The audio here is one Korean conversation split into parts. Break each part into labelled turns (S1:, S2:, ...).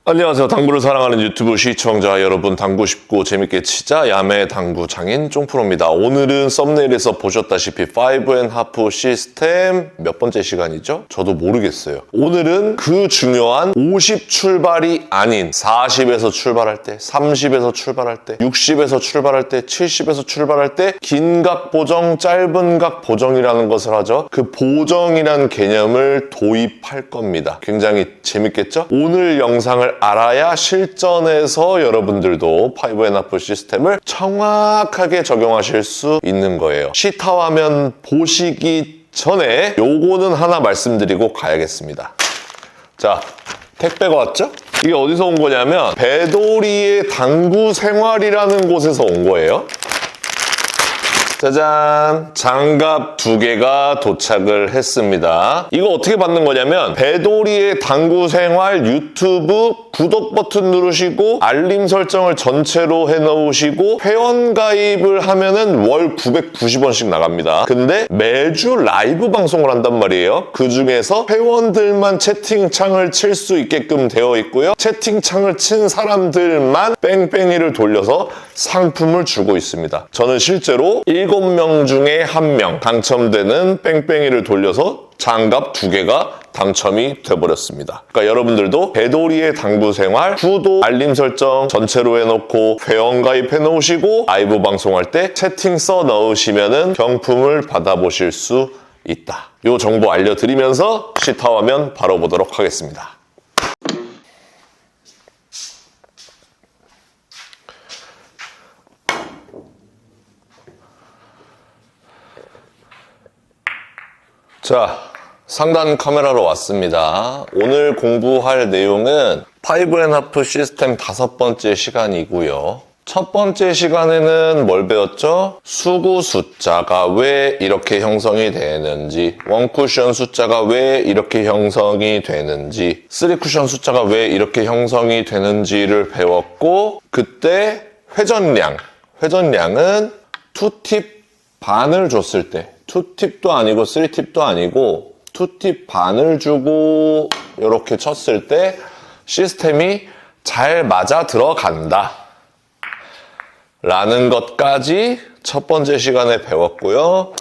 S1: 안녕하세요. 당구를 사랑하는 유튜브 시청자 여러분, 당구 쉽고 재밌게 치자 야매 당구 장인 쫑프로입니다. 오늘은 썸네일에서 보셨다시피 5&하프 시스템 몇 번째 시간이죠? 저도 모르겠어요. 오늘은 그 중요한 50 출발이 아닌 40에서 출발할 때, 30에서 출발할 때, 60에서 출발할 때, 70에서 출발할 때 긴 각 보정, 짧은 각 보정이라는 것을 하죠. 그 보정이라는 개념을 도입할 겁니다. 굉장히 재밌겠죠? 오늘 영상을 알아야 실전에서 여러분들도 5&하프 시스템을 정확하게 적용하실 수 있는 거예요. 시타 화면 보시기 전에 요거는 하나 말씀드리고 가야겠습니다. 자, 택배가 왔죠? 이게 어디서 온 거냐면 배도리의 당구 생활이라는 곳에서 온 거예요. 짜잔! 장갑 2개가 도착을 했습니다. 이거 어떻게 받는 거냐면 배도리의 당구 생활 유튜브 구독 버튼 누르시고 알림 설정을 전체로 해놓으시고 회원 가입을 하면은 월 990원씩 나갑니다. 근데 매주 라이브 방송을 한단 말이에요. 그 중에서 회원들만 채팅창을 칠 수 있게끔 되어 있고요. 채팅창을 친 사람들만 뺑뺑이를 돌려서 상품을 주고 있습니다. 저는 실제로 7명 중에 1명 당첨되는 뺑뺑이를 돌려서 장갑 2개가 당첨이 돼버렸습니다. 그러니까 여러분들도 배도리의 당구 생활 구독, 알림 설정 전체로 해놓고 회원 가입해 놓으시고 라이브 방송할 때 채팅 써 넣으시면은 경품을 받아보실 수 있다. 요 정보 알려드리면서 시타 화면 바로 보도록 하겠습니다. 자, 상단 카메라로 왔습니다. 오늘 공부할 내용은 5&하프 시스템 5번째 시간이고요. 첫 번째 시간에는 뭘 배웠죠? 수구 숫자가 왜 이렇게 형성이 되는지, 원쿠션 숫자가 왜 이렇게 형성이 되는지, 3쿠션 숫자가 왜 이렇게 형성이 되는지를 배웠고, 그때 회전량은 2팁 반을 줬을 때, 2팁도 아니고 3팁도 아니고 2팁 반을 주고 이렇게 쳤을 때 시스템이 잘 맞아 들어간다 라는 것까지 첫 번째 시간에 배웠고요.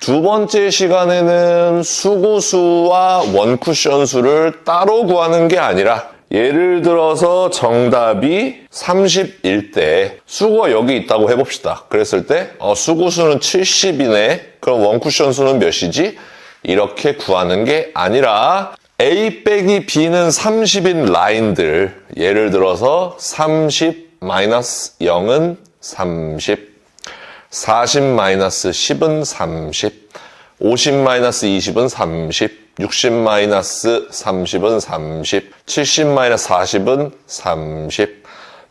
S1: 두 번째 시간에는 수구수와 원쿠션 수를 따로 구하는 게 아니라 예를 들어서 정답이 30일 때 수구가 여기 있다고 해봅시다. 그랬을 때 수구수는 70이네. 그럼 원쿠션 수는 몇이지? 이렇게 구하는 게 아니라 A 빼기 B는 30인 라인들, 예를 들어서 30-0은 30, 40-10은 30, 50-20은 30, 60-30은 30, 70-40은 30,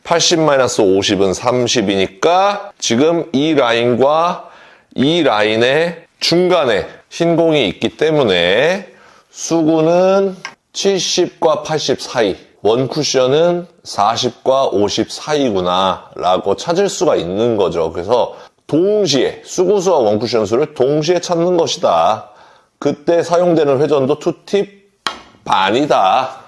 S1: 80-50은 30이니까 지금 이 라인과 이 라인의 중간에 흰 공이 있기 때문에 수구는 70과 80 사이, 원쿠션은 40과 50 사이구나 라고 찾을 수가 있는 거죠. 그래서 동시에 수구수와 원쿠션 수를 동시에 찾는 것이다. 그때 사용되는 회전도 2팁 반이다.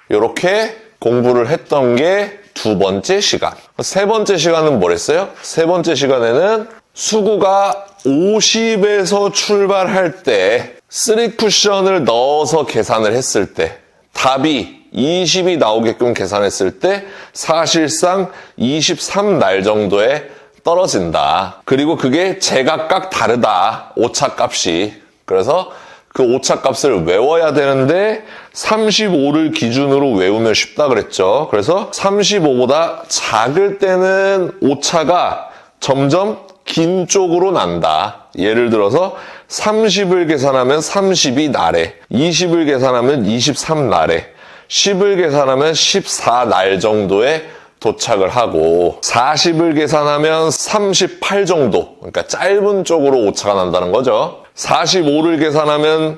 S1: 이렇게 공부를 했던 게 두 번째 시간. 세 번째 시간은 뭘 했어요? 세 번째 시간에는 수구가 50에서 출발할 때 3쿠션을 넣어서 계산을 했을 때 답이 20이 나오게끔 계산했을 때 사실상 23날 정도에 떨어진다. 그리고 그게 제각각 다르다. 오차값이. 그래서 그 오차값을 외워야 되는데 35를 기준으로 외우면 쉽다 그랬죠. 그래서 35보다 작을 때는 오차가 점점 긴 쪽으로 난다. 예를 들어서 30을 계산하면 30이 나래, 20을 계산하면 23나래, 10을 계산하면 14날 정도에 도착을 하고 40을 계산하면 38 정도, 그러니까 짧은 쪽으로 오차가 난다는 거죠. 45를 계산하면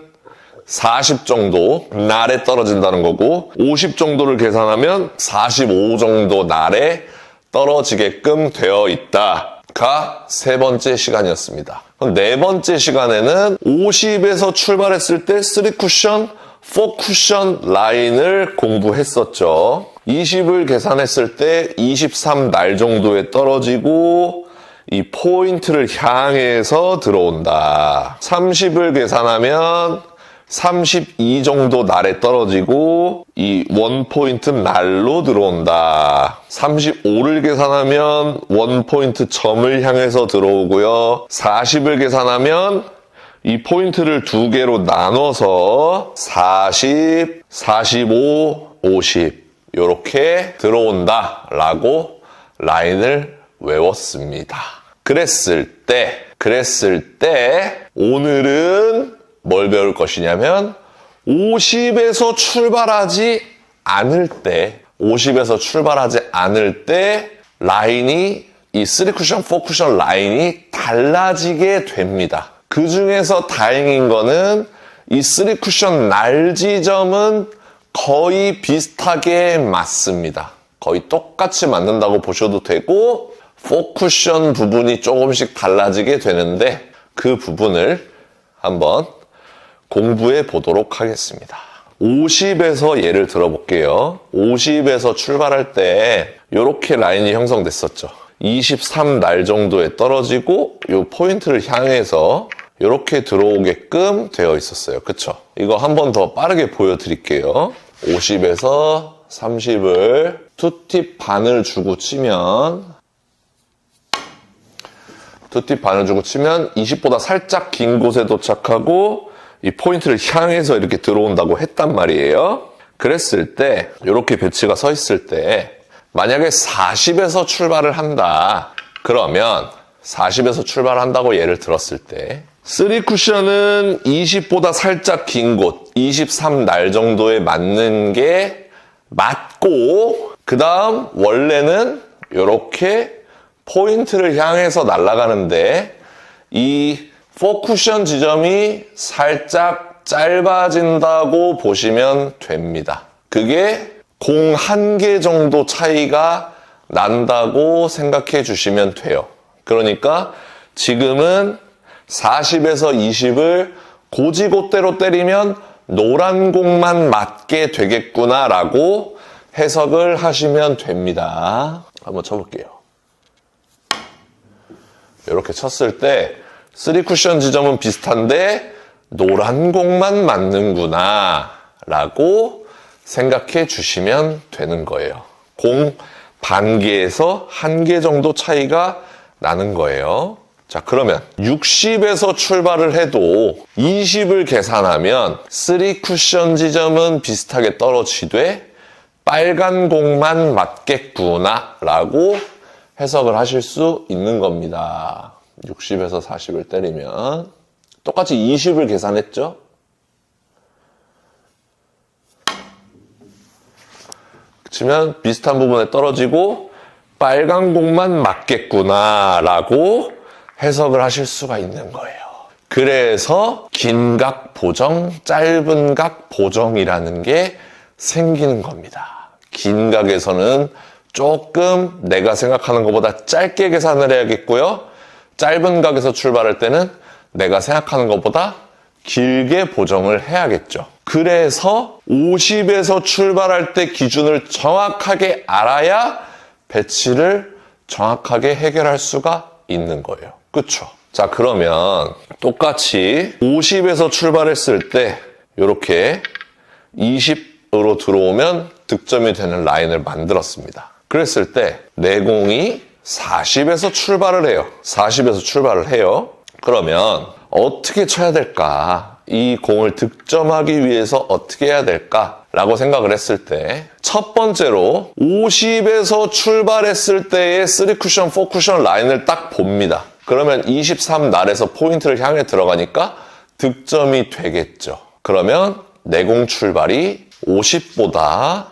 S1: 40 정도 날에 떨어진다는 거고 50 정도를 계산하면 45 정도 날에 떨어지게끔 되어 있다가 세 번째 시간이었습니다. 네 번째 시간에는 50에서 출발했을 때 3쿠션 포쿠션 라인을 공부했었죠. 20을 계산했을 때 23날 정도에 떨어지고 이 포인트를 향해서 들어온다. 30을 계산하면 32 정도 날에 떨어지고 이 원포인트 날로 들어온다. 35를 계산하면 원포인트 점을 향해서 들어오고요. 40을 계산하면 이 포인트를 두 개로 나눠서 40, 45, 50 이렇게 들어온다 라고 라인을 외웠습니다. 그랬을 때 오늘은 뭘 배울 것이냐면 50에서 출발하지 않을 때 라인이 이 3쿠션, 4쿠션 라인이 달라지게 됩니다. 그 중에서 다행인 거는 이 3쿠션 날 지점은 거의 비슷하게 맞습니다. 거의 똑같이 맞는다고 보셔도 되고 4쿠션 부분이 조금씩 달라지게 되는데 그 부분을 한번 공부해 보도록 하겠습니다. 50에서 예를 들어볼게요. 50에서 출발할 때 이렇게 라인이 형성됐었죠. 23날 정도에 떨어지고 이 포인트를 향해서 이렇게 들어오게끔 되어 있었어요. 그쵸? 이거 한 번 더 빠르게 보여드릴게요. 50에서 30을 2팁 반을 주고 치면 20보다 살짝 긴 곳에 도착하고 이 포인트를 향해서 이렇게 들어온다고 했단 말이에요. 그랬을 때 이렇게 배치가 서 있을 때 만약에 40에서 출발을 한다. 그러면 40에서 출발한다고 예를 들었을 때 3쿠션은 20보다 살짝 긴 곳 23날 정도에 맞는 게 맞고 그 다음 원래는 이렇게 포인트를 향해서 날아가는데 이 4쿠션 지점이 살짝 짧아진다고 보시면 됩니다. 그게 공 한 개 정도 차이가 난다고 생각해 주시면 돼요. 그러니까 지금은 40에서 20을 고지곳대로 때리면 노란 공만 맞게 되겠구나라고 해석을 하시면 됩니다. 한번 쳐볼게요. 이렇게 쳤을 때 3쿠션 지점은 비슷한데 노란 공만 맞는구나 라고 생각해 주시면 되는 거예요. 공 반 개에서 한 개 정도 차이가 나는 거예요. 자, 그러면 60에서 출발을 해도 20을 계산하면 3쿠션 지점은 비슷하게 떨어지되 빨간 공만 맞겠구나 라고 해석을 하실 수 있는 겁니다. 60에서 40을 때리면 똑같이 20을 계산했죠? 치면 비슷한 부분에 떨어지고 빨간 공만 맞겠구나 라고 해석을 하실 수가 있는 거예요. 그래서 긴 각 보정, 짧은 각 보정이라는 게 생기는 겁니다. 긴 각에서는 조금 내가 생각하는 것보다 짧게 계산을 해야겠고요. 짧은 각에서 출발할 때는 내가 생각하는 것보다 길게 보정을 해야겠죠. 그래서 50에서 출발할 때 기준을 정확하게 알아야 배치를 정확하게 해결할 수가 있는 거예요. 그쵸? 자, 그러면 똑같이 50에서 출발했을 때 이렇게 20으로 들어오면 득점이 되는 라인을 만들었습니다. 그랬을 때 내 공이 40에서 출발을 해요. 40에서 출발을 해요. 그러면 어떻게 쳐야 될까? 이 공을 득점하기 위해서 어떻게 해야 될까? 라고 생각을 했을 때 첫 번째로 50에서 출발했을 때의 3쿠션, 4쿠션 라인을 딱 봅니다. 그러면 23날에서 포인트를 향해 들어가니까 득점이 되겠죠. 그러면 내 공 출발이 50보다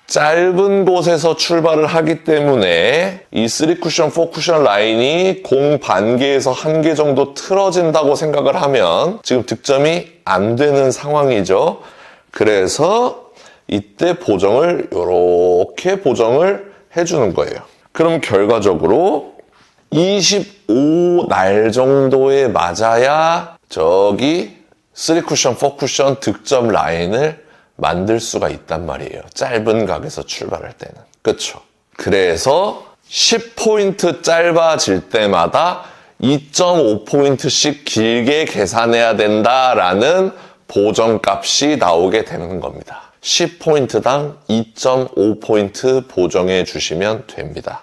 S1: 짧은 곳에서 출발을 하기 때문에 이 3쿠션, 4쿠션 라인이 공 반개에서 한 개 정도 틀어진다고 생각을 하면 지금 득점이 안 되는 상황이죠. 그래서 이때 보정을 이렇게 보정을 해주는 거예요. 그럼 결과적으로 25날 정도에 맞아야 저기 3쿠션, 4쿠션 득점 라인을 만들 수가 있단 말이에요. 짧은 각에서 출발할 때는. 그쵸? 그래서 10포인트 짧아질 때마다 2.5포인트씩 길게 계산해야 된다라는 보정값이 나오게 되는 겁니다. 10포인트당 2.5포인트 보정해 주시면 됩니다.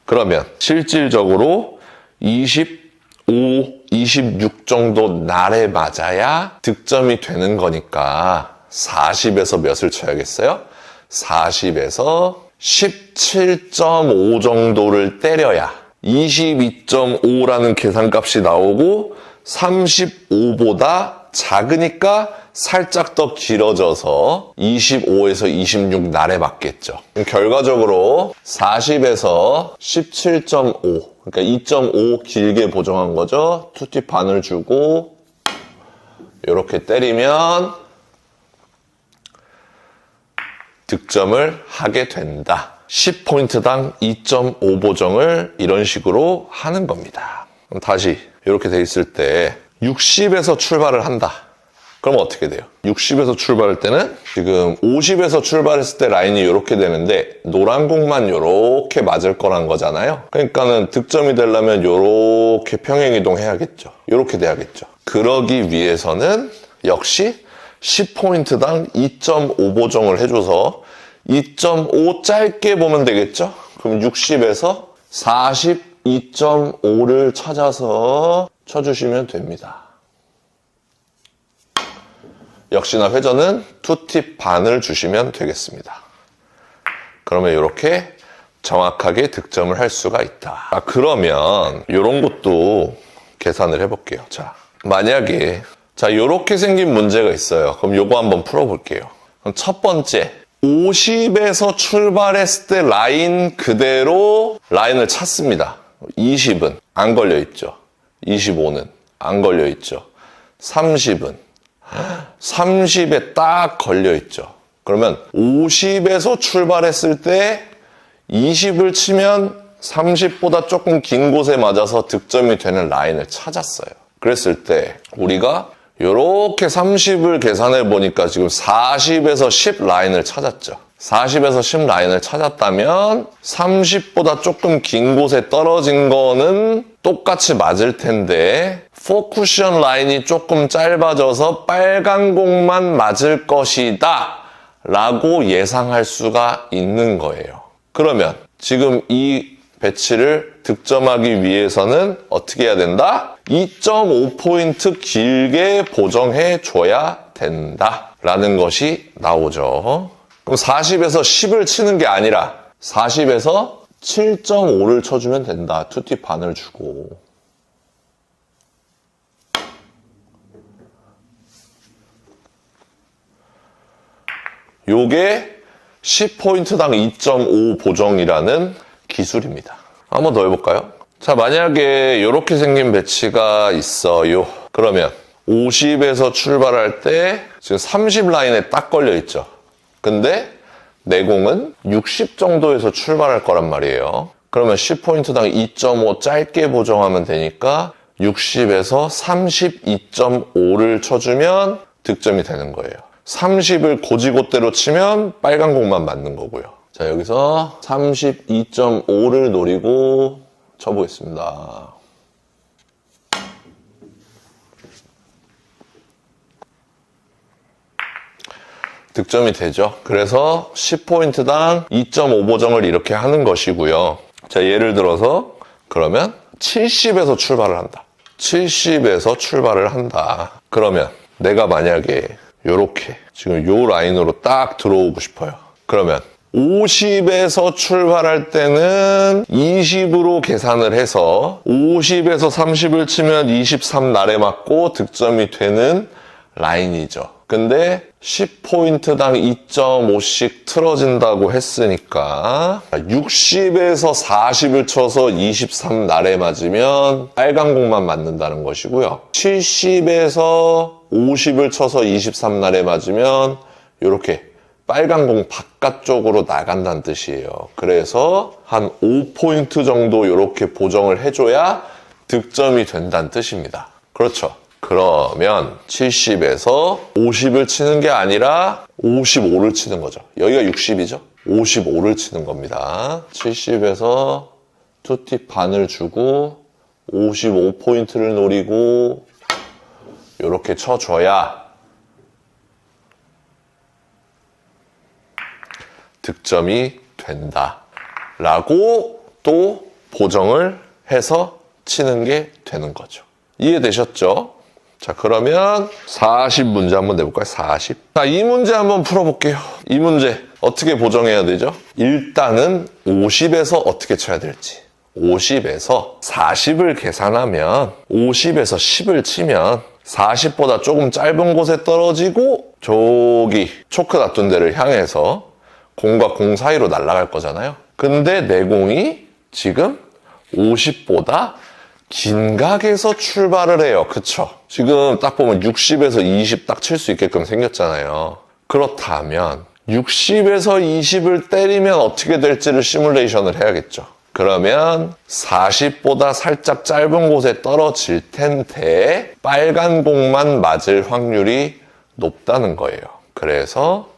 S1: 그러면 실질적으로 25, 26 정도 날에 맞아야 득점이 되는 거니까 40에서 몇을 쳐야겠어요? 40에서 17.5 정도를 때려야 22.5라는 계산값이 나오고 35보다 작으니까 살짝 더 길어져서 25에서 26 날에 맞겠죠. 결과적으로 40에서 17.5, 그러니까 2.5 길게 보정한 거죠. 투팁 반을 주고 이렇게 때리면 득점을 하게 된다. 10포인트당 2.5 보정을 이런 식으로 하는 겁니다. 그럼 다시 이렇게 돼 있을 때 60에서 출발을 한다. 그럼 어떻게 돼요? 60에서 출발할 때는 지금 50에서 출발했을 때 라인이 이렇게 되는데 노란 공만 이렇게 맞을 거란 거잖아요. 그러니까는 득점이 되려면 이렇게 평행 이동해야겠죠. 이렇게 돼야겠죠. 그러기 위해서는 역시 10포인트당 2.5 보정을 해줘서 2.5 짧게 보면 되겠죠? 그럼 60에서 42.5를 찾아서 쳐주시면 됩니다. 역시나 회전은 투팁 반을 주시면 되겠습니다. 그러면 이렇게 정확하게 득점을 할 수가 있다. 그러면 이런 것도 계산을 해볼게요. 자, 만약에 이렇게 생긴 문제가 있어요. 그럼 요거 한번 풀어볼게요. 그럼 첫 번째, 50에서 출발했을 때 라인 그대로 라인을 찾습니다. 20은 안 걸려있죠. 25는 안 걸려있죠. 30은 30에 딱 걸려있죠. 그러면 50에서 출발했을 때 20을 치면 30보다 조금 긴 곳에 맞아서 득점이 되는 라인을 찾았어요. 그랬을 때 우리가 이렇게 30을 계산해 보니까 지금 40에서 10 라인을 찾았죠. 40에서 10 라인을 찾았다면 30보다 조금 긴 곳에 떨어진 거는 똑같이 맞을 텐데 4쿠션 라인이 조금 짧아져서 빨간 공만 맞을 것이다 라고 예상할 수가 있는 거예요. 그러면 지금 이 배치를 득점하기 위해서는 어떻게 해야 된다? 2.5포인트 길게 보정해 줘야 된다 라는 것이 나오죠. 그럼 40에서 10을 치는 게 아니라 40에서 7.5를 쳐주면 된다. 투팁 반을 주고. 요게 10포인트당 2.5 보정이라는 기술입니다. 한번 더 해볼까요? 자, 만약에 이렇게 생긴 배치가 있어요. 그러면 50에서 출발할 때 지금 30 라인에 딱 걸려 있죠. 근데 내 공은 60 정도에서 출발할 거란 말이에요. 그러면 10포인트당 2.5 짧게 보정하면 되니까 60에서 32.5를 쳐주면 득점이 되는 거예요. 30을 고지곳대로 치면 빨간 공만 맞는 거고요. 자, 여기서 32.5를 노리고 쳐보겠습니다. 득점이 되죠. 그래서 10포인트당 2.5 보정을 이렇게 하는 것이고요. 자, 예를 들어서 그러면 70에서 출발을 한다. 70에서 출발을 한다. 그러면 내가 만약에 요렇게 지금 요 라인으로 딱 들어오고 싶어요. 그러면 50에서 출발할 때는 20으로 계산을 해서 50에서 30을 치면 23 날에 맞고 득점이 되는 라인이죠. 근데 10포인트당 2.5씩 틀어진다고 했으니까 60에서 40을 쳐서 23 날에 맞으면 빨간 공만 맞는다는 것이고요. 70에서 50을 쳐서 23 날에 맞으면 이렇게 빨간 공 바깥쪽으로 나간다는 뜻이에요. 그래서 한 5포인트 정도 이렇게 보정을 해줘야 득점이 된다는 뜻입니다. 그렇죠. 그러면 70에서 50을 치는 게 아니라 55를 치는 거죠. 여기가 60이죠? 55를 치는 겁니다. 70에서 투팁 반을 주고 55포인트를 노리고 이렇게 쳐줘야 득점이 된다 라고 또 보정을 해서 치는 게 되는 거죠. 이해되셨죠? 자, 그러면 40문제 한번 내볼까요? 40. 자, 이 문제 한번 풀어볼게요. 이 문제 어떻게 보정해야 되죠? 일단은 50에서 어떻게 쳐야 될지. 50에서 40을 계산하면 50에서 10을 치면 40보다 조금 짧은 곳에 떨어지고 저기 초크 놔둔 데를 향해서 공과 공 사이로 날아갈 거잖아요. 근데 내 공이 지금 50보다 긴 각에서 출발을 해요. 그쵸? 지금 딱 보면 60에서 20 딱 칠 수 있게끔 생겼잖아요. 그렇다면 60에서 20을 때리면 어떻게 될지를 시뮬레이션을 해야겠죠. 그러면 40보다 살짝 짧은 곳에 떨어질 텐데 빨간 공만 맞을 확률이 높다는 거예요. 그래서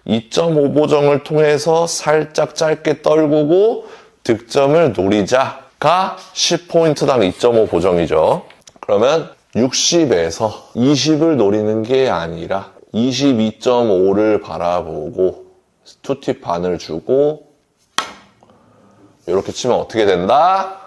S1: 2.5 보정을 통해서 살짝 짧게 떨구고 득점을 노리자가 10포인트당 2.5 보정이죠. 그러면 60에서 20을 노리는 게 아니라 22.5를 바라보고 투팁 반을 주고 이렇게 치면 어떻게 된다?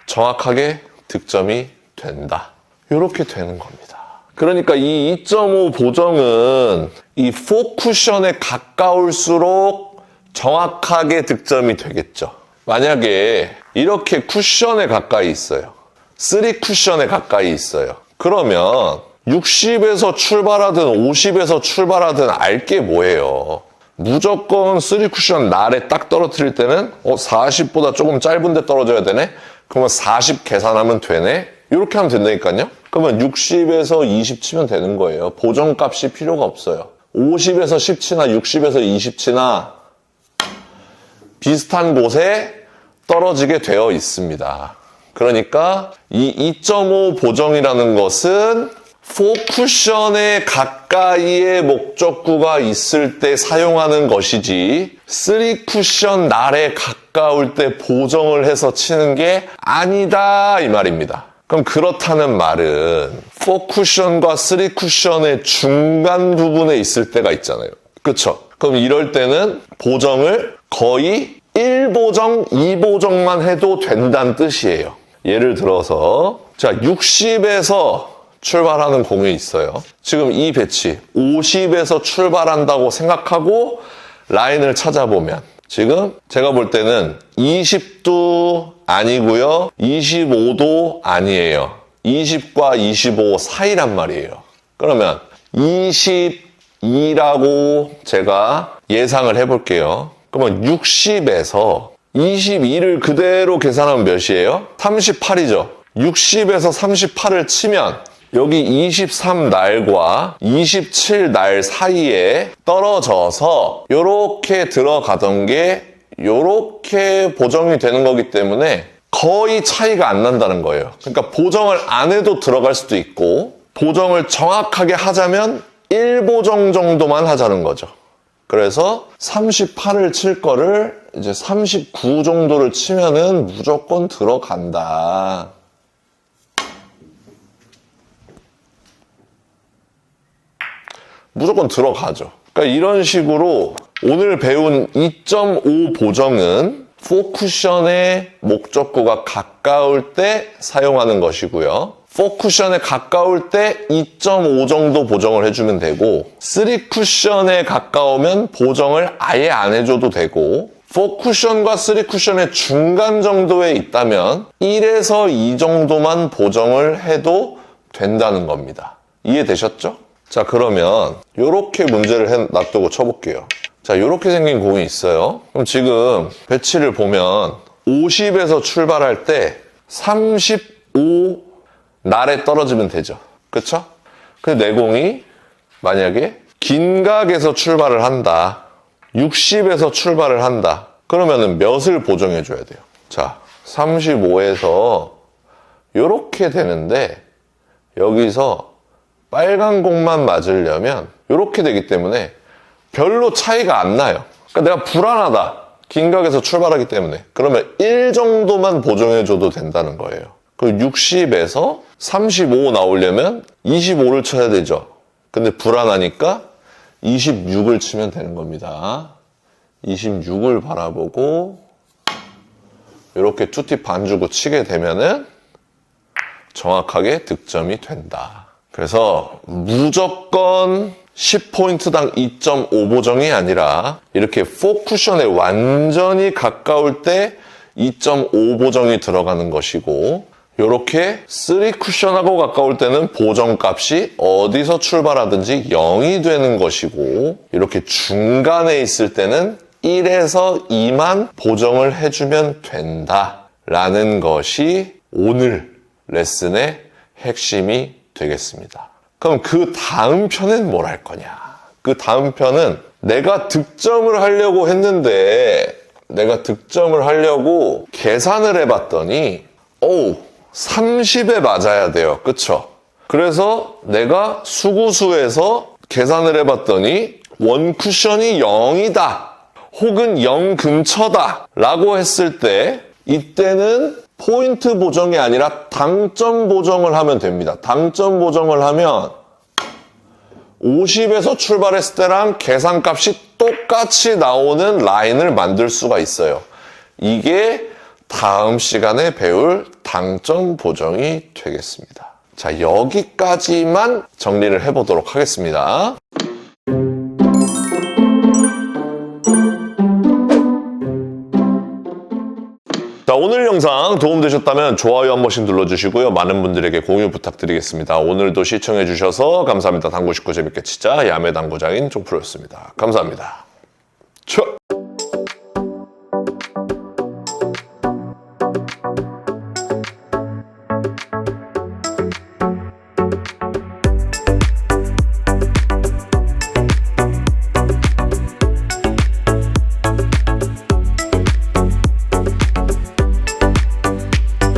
S1: 정확하게 득점이 된다. 이렇게 되는 겁니다. 그러니까 이 2.5 보정은 이 4쿠션에 가까울수록 정확하게 득점이 되겠죠. 만약에 이렇게 쿠션에 가까이 있어요. 3쿠션에 가까이 있어요. 그러면 60에서 출발하든 50에서 출발하든 알 게 뭐예요? 무조건 3쿠션 날에 딱 떨어뜨릴 때는 40보다 조금 짧은 데 떨어져야 되네? 그러면 40 계산하면 되네? 이렇게 하면 된다니까요? 그러면 60에서 20 치면 되는 거예요. 보정값이 필요가 없어요. 50에서 10 치나 60에서 20 치나 비슷한 곳에 떨어지게 되어 있습니다. 그러니까 이 2.5 보정이라는 것은 4쿠션에 가까이의 목적구가 있을 때 사용하는 것이지 3쿠션 날에 가까울 때 보정을 해서 치는 게 아니다 이 말입니다. 그럼 그렇다는 말은 4쿠션과 3쿠션의 중간 부분에 있을 때가 있잖아요. 그쵸? 그럼 이럴 때는 보정을 거의 1보정, 2보정만 해도 된다는 뜻이에요. 예를 들어서 자 60에서 출발하는 공이 있어요. 지금 이 배치 50에서 출발한다고 생각하고 라인을 찾아보면 지금 제가 볼 때는 20도 아니고요. 25도 아니에요. 20과 25 사이란 말이에요. 그러면 22라고 제가 예상을 해볼게요. 그러면 60에서 22를 그대로 계산하면 몇이에요? 38이죠. 60에서 38을 치면 여기 23날과 27날 사이에 떨어져서 이렇게 들어가던 게 이렇게 보정이 되는 거기 때문에 거의 차이가 안 난다는 거예요. 그러니까 보정을 안 해도 들어갈 수도 있고 보정을 정확하게 하자면 1보정 정도만 하자는 거죠. 그래서 38을 칠 거를 이제 39 정도를 치면은 무조건 들어간다. 무조건 들어가죠. 그러니까 이런 식으로 오늘 배운 2.5 보정은 4쿠션의 목적구가 가까울 때 사용하는 것이고요. 4쿠션에 가까울 때 2.5 정도 보정을 해주면 되고 3쿠션에 가까우면 보정을 아예 안 해줘도 되고 4쿠션과 3쿠션의 중간 정도에 있다면 1에서 2 정도만 보정을 해도 된다는 겁니다. 이해되셨죠? 자, 그러면 이렇게 문제를 놔두고 쳐볼게요. 자, 이렇게 생긴 공이 있어요. 그럼 지금 배치를 보면 50에서 출발할 때 35 날에 떨어지면 되죠. 그쵸? 근데 내 공이 만약에 긴 각에서 출발을 한다. 60에서 출발을 한다. 그러면은 몇을 보정해줘야 돼요? 자, 35에서 이렇게 되는데 여기서 빨간 공만 맞으려면 이렇게 되기 때문에 별로 차이가 안 나요. 그러니까 내가 불안하다. 긴각에서 출발하기 때문에. 그러면 1 정도만 보정해줘도 된다는 거예요. 그 60에서 35 나오려면 25를 쳐야 되죠. 근데 불안하니까 26을 치면 되는 겁니다. 26을 바라보고 이렇게 투팁 반 주고 치게 되면은 정확하게 득점이 된다. 그래서 무조건 10포인트당 2.5 보정이 아니라 이렇게 4쿠션에 완전히 가까울 때 2.5 보정이 들어가는 것이고 이렇게 3쿠션하고 가까울 때는 보정값이 어디서 출발하든지 0이 되는 것이고 이렇게 중간에 있을 때는 1에서 2만 보정을 해주면 된다라는 것이 오늘 레슨의 핵심이 되겠습니다. 그럼 그 다음 편은 뭘 할 거냐? 그 다음 편은 내가 득점을 하려고 했는데 내가 득점을 하려고 계산을 해봤더니 30에 맞아야 돼요. 그쵸? 그래서 내가 수구수에서 계산을 해봤더니 원 쿠션이 0이다. 혹은 0 근처다. 라고 했을 때 이때는 포인트 보정이 아니라 당점 보정을 하면 됩니다. 당점 보정을 하면 50에서 출발했을 때랑 계산값이 똑같이 나오는 라인을 만들 수가 있어요. 이게 다음 시간에 배울 당점 보정이 되겠습니다. 자, 여기까지만 정리를 해보도록 하겠습니다. 자, 오늘 영상 도움되셨다면 좋아요 한 번씩 눌러주시고요. 많은 분들에게 공유 부탁드리겠습니다. 오늘도 시청해주셔서 감사합니다. 당구 식구 재밌게 치자 야매 당구장인 종프로였습니다. 감사합니다.